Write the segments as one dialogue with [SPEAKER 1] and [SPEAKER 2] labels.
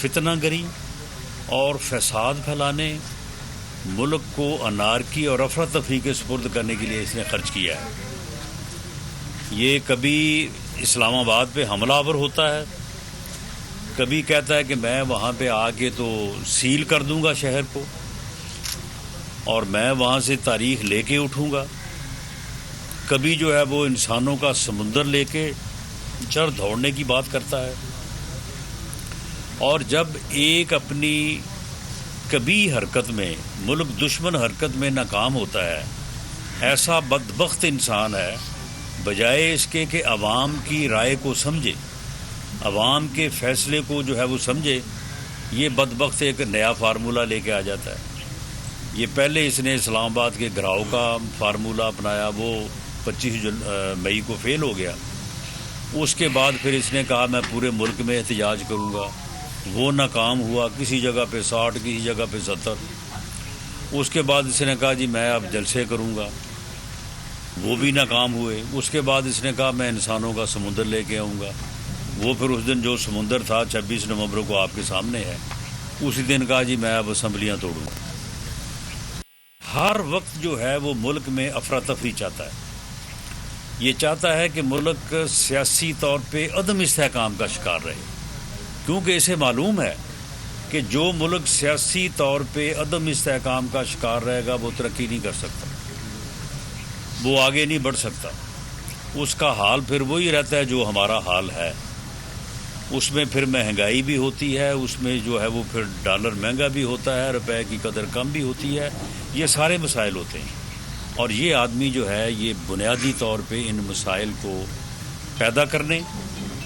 [SPEAKER 1] فتنہ گری اور فساد پھیلانے، ملک کو انارکی اور افراتفری کے سپرد کرنے کے لیے اس نے خرچ کیا ہے۔ یہ کبھی اسلام آباد پہ حملہ آور ہوتا ہے، کبھی کہتا ہے کہ میں وہاں پہ آ کے تو سیل کر دوں گا شہر کو اور میں وہاں سے تاریخ لے کے اٹھوں گا، کبھی جو ہے وہ انسانوں کا سمندر لے کے چر دوڑنے کی بات کرتا ہے، اور جب ایک اپنی کبھی حرکت میں، ملک دشمن حرکت میں ناکام ہوتا ہے، ایسا بدبخت انسان ہے، بجائے اس کے کہ عوام کی رائے کو سمجھے، عوام کے فیصلے کو جو ہے وہ سمجھے، یہ بدبخت ایک نیا فارمولہ لے کے آ جاتا ہے۔ یہ پہلے اس نے اسلام آباد کے گھراؤ کا فارمولہ اپنایا، وہ 25 مئی کو فیل ہو گیا۔ اس کے بعد پھر اس نے کہا میں پورے ملک میں احتجاج کروں گا، وہ ناکام ہوا، کسی جگہ پہ 60، کسی جگہ پہ 70۔ اس کے بعد اس نے کہا جی میں اب جلسے کروں گا، وہ بھی ناکام ہوئے۔ اس کے بعد اس نے کہا میں انسانوں کا سمندر لے کے آؤں گا، وہ پھر اس دن جو سمندر تھا 26 نومبر کو آپ کے سامنے ہے، اسی دن کہا جی میں اب اسمبلیاں توڑوں گا۔ ہر وقت جو ہے وہ ملک میں افراتفری چاہتا ہے، یہ چاہتا ہے کہ ملک سیاسی طور پہ عدم استحکام کا شکار رہے، کیونکہ اسے معلوم ہے کہ جو ملک سیاسی طور پہ عدم استحکام کا شکار رہے گا وہ ترقی نہیں کر سکتا، وہ آگے نہیں بڑھ سکتا، اس کا حال پھر وہی رہتا ہے جو ہمارا حال ہے۔ اس میں پھر مہنگائی بھی ہوتی ہے، اس میں جو ہے وہ پھر ڈالر مہنگا بھی ہوتا ہے، روپے کی قدر کم بھی ہوتی ہے، یہ سارے مسائل ہوتے ہیں۔ اور یہ آدمی جو ہے یہ بنیادی طور پہ ان مسائل کو پیدا کرنے،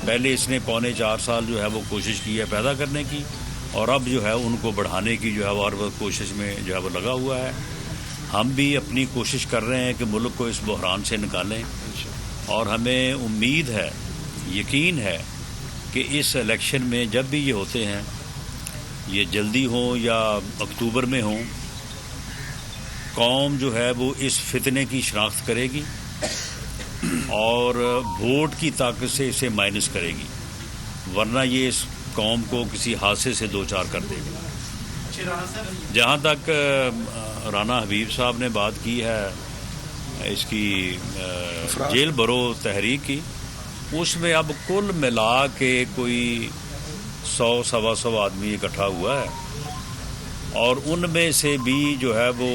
[SPEAKER 1] پہلے اس نے 4.25 سال جو ہے وہ کوشش کی ہے پیدا کرنے کی، اور اب جو ہے ان کو بڑھانے کی جو ہے وہ ہر وقت کوشش میں جو ہے وہ لگا ہوا ہے۔ ہم بھی اپنی کوشش کر رہے ہیں کہ ملک کو اس بحران سے نکالیں، اور ہمیں امید ہے، یقین ہے کہ اس الیکشن میں جب بھی یہ ہوتے ہیں، یہ جلدی ہوں یا اکتوبر میں ہوں، قوم جو ہے وہ اس فتنے کی شناخت کرے گی اور ووٹ کی طاقت سے اسے مائنس کرے گی، ورنہ یہ اس قوم کو کسی حادثے سے دوچار کر دے گا۔ جہاں تک رانا حبیب صاحب نے بات کی ہے اس کی جیل برو تحریک کی، اس میں اب کل ملا کے کوئی 100-125 آدمی اکٹھا ہوا ہے، اور ان میں سے بھی جو ہے وہ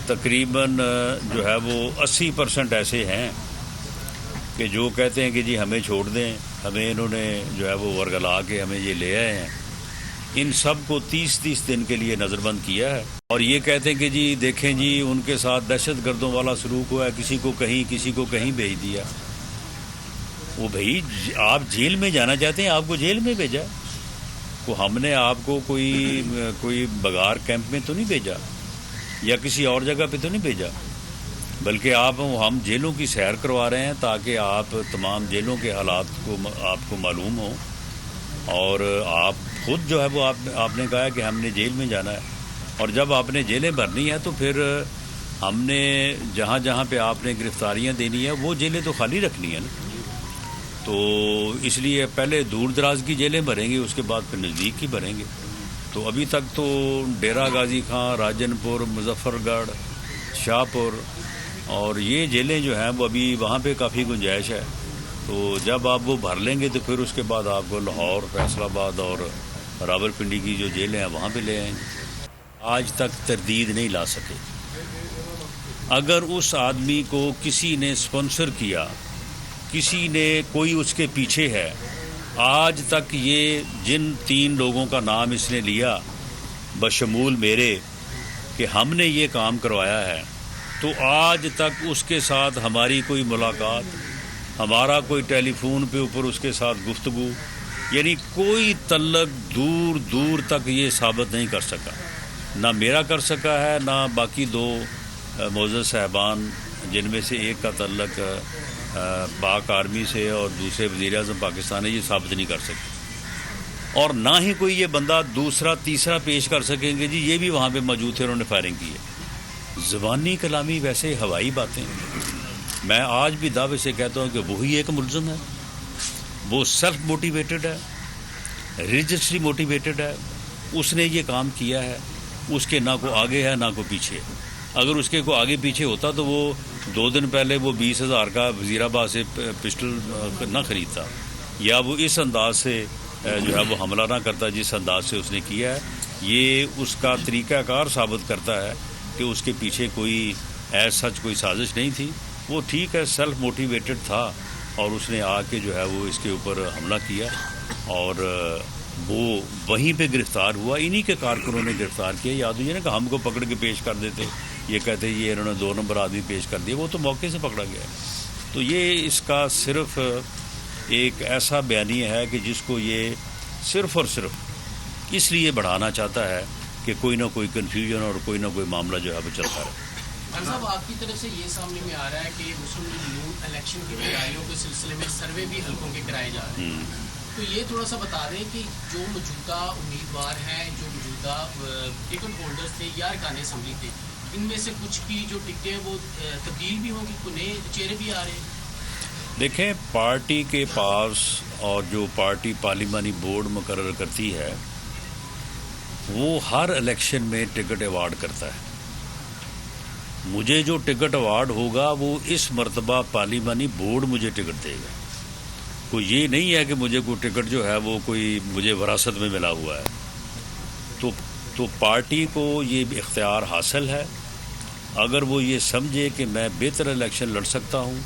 [SPEAKER 1] تقریباً جو ہے وہ 80% ایسے ہیں کہ جو کہتے ہیں کہ جی ہمیں چھوڑ دیں، ہمیں انہوں نے جو ہے وہ ورگلا کے ہمیں یہ لے آئے ہیں۔ ان سب کو 30 دن کے لیے نظر بند کیا ہے، اور یہ کہتے ہیں کہ جی دیکھیں جی ان کے ساتھ دہشت گردوں والا سلوک ہوا ہے، کسی کو کہیں کسی کو کہیں بھیج دیا۔ وہ بھائی آپ جیل میں جانا چاہتے ہیں، آپ کو جیل میں بھیجا، ہم نے آپ کو کوئی بغار کیمپ میں تو نہیں بھیجا یا کسی اور جگہ پہ تو نہیں بھیجا، بلکہ ہم جیلوں کی سیر کروا رہے ہیں تاکہ آپ تمام جیلوں کے حالات کو آپ کو معلوم ہوں، اور آپ خود جو ہے وہ آپ نے کہا کہ ہم نے جیل میں جانا ہے، اور جب آپ نے جیلیں بھرنی ہیں تو پھر ہم نے جہاں جہاں پہ آپ نے گرفتاریاں دینی ہیں وہ جیلیں تو خالی رکھنی ہیں نا، تو اس لیے پہلے دور دراز کی جیلیں بھریں گے، اس کے بعد پھر نزدیک کی بھریں گے۔ تو ابھی تک تو ڈیرہ غازی خان، راجن پور، مظفر گڑھ، شاہ پور، اور یہ جیلیں جو ہیں وہ ابھی وہاں پہ کافی گنجائش ہے، تو جب آپ وہ بھر لیں گے تو پھر اس کے بعد آپ کو لاہور، فیصل آباد اور راولپنڈی کی جو جیلیں ہیں وہاں پہ لے آئیں گے۔ آج تک تردید نہیں لا سکے۔ اگر اس آدمی کو کسی نے اسپانسر کیا، کسی نے کوئی اس کے پیچھے ہے، آج تک یہ جن 3 لوگوں کا نام اس نے لیا بشمول میرے کہ ہم نے یہ کام کروایا ہے، تو آج تک اس کے ساتھ ہماری کوئی ملاقات، ہمارا کوئی ٹیلی فون پہ اوپر اس کے ساتھ گفتگو، یعنی کوئی تعلق دور دور تک یہ ثابت نہیں کر سکا، نہ میرا کر سکا ہے، نہ باقی 2 معزز صاحبان جن میں سے ایک کا تعلق پاک آرمی سے اور دوسرے وزیر اعظم پاکستان ہے، یہ ثابت نہیں کر سکتے، اور نہ ہی کوئی یہ بندہ دوسرا تیسرا پیش کر سکیں گے جی یہ بھی وہاں پہ موجود تھے، انہوں نے فائرنگ کی ہے۔ زبانی کلامی ویسے ہوائی باتیں، میں آج بھی دعوے سے کہتا ہوں کہ وہی ایک ملزم ہے، وہ سیلف موٹیویٹڈ ہے، ریلیجسلی موٹیویٹڈ ہے, اس نے یہ کام کیا ہے, اس کے نہ کو آگے ہے نہ کو پیچھے. اگر اس کے کو آگے پیچھے ہوتا تو وہ 2 دن پہلے وہ 20,000 کا وزیر آباد سے پسٹل نہ خریدتا, یا وہ اس انداز سے جو ہے وہ حملہ نہ کرتا جس انداز سے اس نے کیا ہے. یہ اس کا طریقہ کار ثابت کرتا ہے کہ اس کے پیچھے کوئی ایز سچ کوئی سازش نہیں تھی. وہ ٹھیک ہے سیلف موٹیویٹڈ تھا, اور اس نے آ کے جو ہے وہ اس کے اوپر حملہ کیا, اور وہ وہیں پہ گرفتار ہوا. انہی کے کارکنوں نے گرفتار کیا. یاد ہوئی نا کہ ہم کو پکڑ کے پیش کر دیتے, یہ کہتے یہ انہوں نے 2 نمبر آدمی پیش کر دیا, وہ تو موقع سے پکڑا گیا. تو یہ اس کا صرف ایک ایسا بیانیہ ہے کہ جس کو یہ صرف اور صرف اس لیے بڑھانا چاہتا ہے کہ کوئی نہ کوئی کنفیوژن اور کوئی نہ کوئی معاملہ جو ہے وہ چلتا رہے.
[SPEAKER 2] صاحب آپ کی طرف سے یہ سامنے میں آ رہا ہے کہ مسلم لیگ نون الیکشن کی تیاریوں کے سلسلے میں سروے بھی حلقوں کے کرائے جا رہے ہیں, تو یہ تھوڑا سا بتا دیں کہ جو موجودہ امیدوار ہیں, جو موجودہ ٹکٹ ہولڈرز تھے یا ارکان اسمبلی تھے, ان میں سے کچھ کی جو ٹکٹیں وہ تبدیل بھی ہوں گی, کوئی نئے چہرے بھی آ رہے ہیں.
[SPEAKER 1] دیکھیں پارٹی کے پاس اور جو پارٹی پارلیمانی بورڈ مقرر کرتی ہے وہ ہر الیکشن میں ٹکٹ ایوارڈ کرتا ہے. مجھے جو ٹکٹ ایوارڈ ہوگا وہ اس مرتبہ پارلیمانی بورڈ مجھے ٹکٹ دے گا. کوئی یہ نہیں ہے کہ مجھے کوئی ٹکٹ جو ہے وہ کوئی مجھے وراثت میں ملا ہوا ہے. تو پارٹی کو یہ اختیار حاصل ہے. اگر وہ یہ سمجھے کہ میں بہتر الیکشن لڑ سکتا ہوں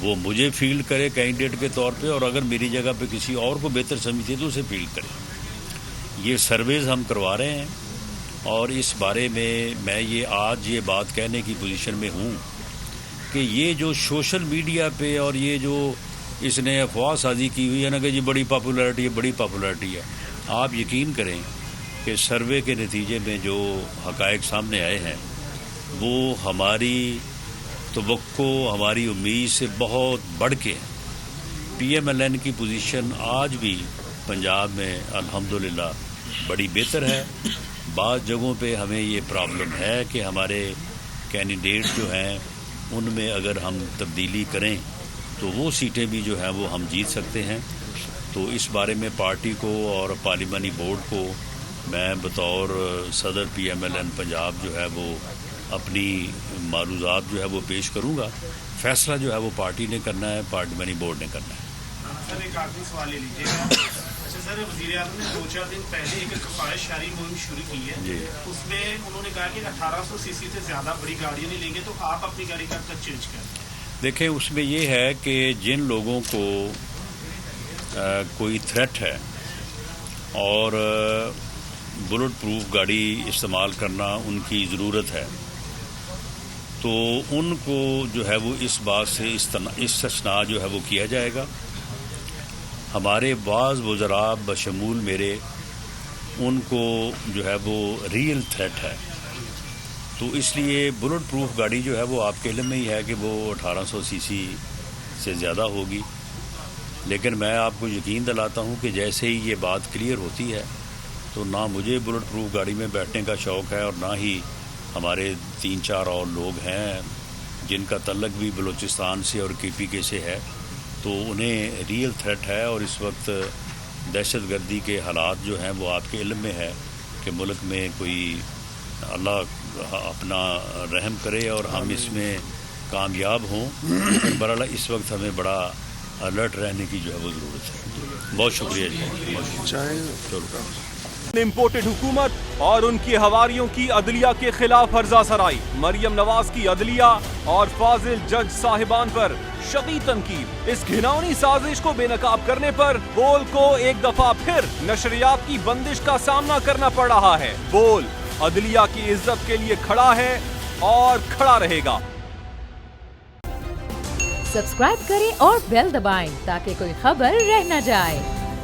[SPEAKER 1] وہ مجھے فیلڈ کرے کینڈیڈیٹ کے طور پہ, اور اگر میری جگہ پہ کسی اور کو بہتر سمجھتی ہے تو اسے فیلڈ کرے. یہ سرویز ہم کروا رہے ہیں, اور اس بارے میں یہ آج یہ بات کہنے کی پوزیشن میں ہوں کہ یہ جو سوشل میڈیا پہ اور یہ جو اس نے افواہ سازی کی ہوئی ہے نا کہ جی بڑی پاپولیرٹی ہے, آپ یقین کریں کہ سروے کے نتیجے میں جو حقائق سامنے آئے ہیں وہ ہماری توقع ہماری امید سے بہت بڑھ کے PMLN کی پوزیشن آج بھی پنجاب میں الحمدللہ بڑی بہتر ہے. بعض جگہوں پہ ہمیں یہ پرابلم ہے کہ ہمارے کینڈیڈیٹ جو ہیں ان میں اگر ہم تبدیلی کریں تو وہ سیٹیں بھی جو ہیں وہ ہم جیت سکتے ہیں. تو اس بارے میں پارٹی کو اور پارلیمانی بورڈ کو میں بطور صدر PMLN پنجاب جو ہے وہ اپنی معروضات جو ہے وہ پیش کروں گا. فیصلہ جو ہے وہ پارٹی نے کرنا ہے, پارلیمانی بورڈ نے کرنا ہے.
[SPEAKER 3] سر ایک آخری سوال لے لیجیے گا. اچھا سر, وزیر اعظم نے 2-4 دن پہلے ایک کفایت شاری مہم شروع کی ہے
[SPEAKER 1] جی.
[SPEAKER 3] اس میں انہوں نے کہا کہ 1800 cc سے زیادہ بڑی گاڑیاں نہیں لیں گے تو آپ اپنی گاڑی کا کب چینج کریں.
[SPEAKER 1] دیکھیں اس میں یہ ہے کہ جن لوگوں کو کوئی تھریٹ ہے اور بلٹ پروف گاڑی استعمال کرنا ان کی ضرورت ہے تو ان کو جو ہے وہ اس بات سے استثناء جو ہے وہ کیا جائے گا. ہمارے بعض وزراء بشمول میرے ان کو جو ہے وہ ریئل تھریٹ ہے, تو اس لیے بلٹ پروف گاڑی جو ہے وہ آپ کے علم میں ہی ہے کہ وہ 1800 cc سے زیادہ ہوگی. لیکن میں آپ کو یقین دلاتا ہوں کہ جیسے ہی یہ بات کلیئر ہوتی ہے تو نہ مجھے بلٹ پروف گاڑی میں بیٹھنے کا شوق ہے اور نہ ہی ہمارے 3-4 اور لوگ ہیں جن کا تعلق بھی بلوچستان سے اور KPK سے ہے, تو انہیں ریئل تھریٹ ہے. اور اس وقت دہشت گردی کے حالات جو ہیں وہ آپ کے علم میں ہے کہ ملک میں کوئی اللہ اپنا رحم کرے اور ہم اس میں کامیاب ہوں. برحال اس وقت ہمیں بڑا الرٹ رہنے کی جو ہے وہ ضرورت ہے. بہت شکریہ جی.
[SPEAKER 4] امپورٹڈ حکومت اور ان کی حواریوں کی عدلیہ کے خلاف ہرزہ سرائی. مریم نواز کی عدلیہ اور فاضل جج صاحبان پر شدید تنقید. اس گھناؤنی سازش کو بے نقاب کرنے پر بول کو ایک دفعہ پھر نشریات کی بندش کا سامنا کرنا پڑ رہا ہے. بول عدلیہ کی عزت کے لیے کھڑا ہے اور کھڑا رہے گا.
[SPEAKER 5] سبسکرائب کریں اور بیل دبائیں تاکہ کوئی خبر رہ نہ جائے.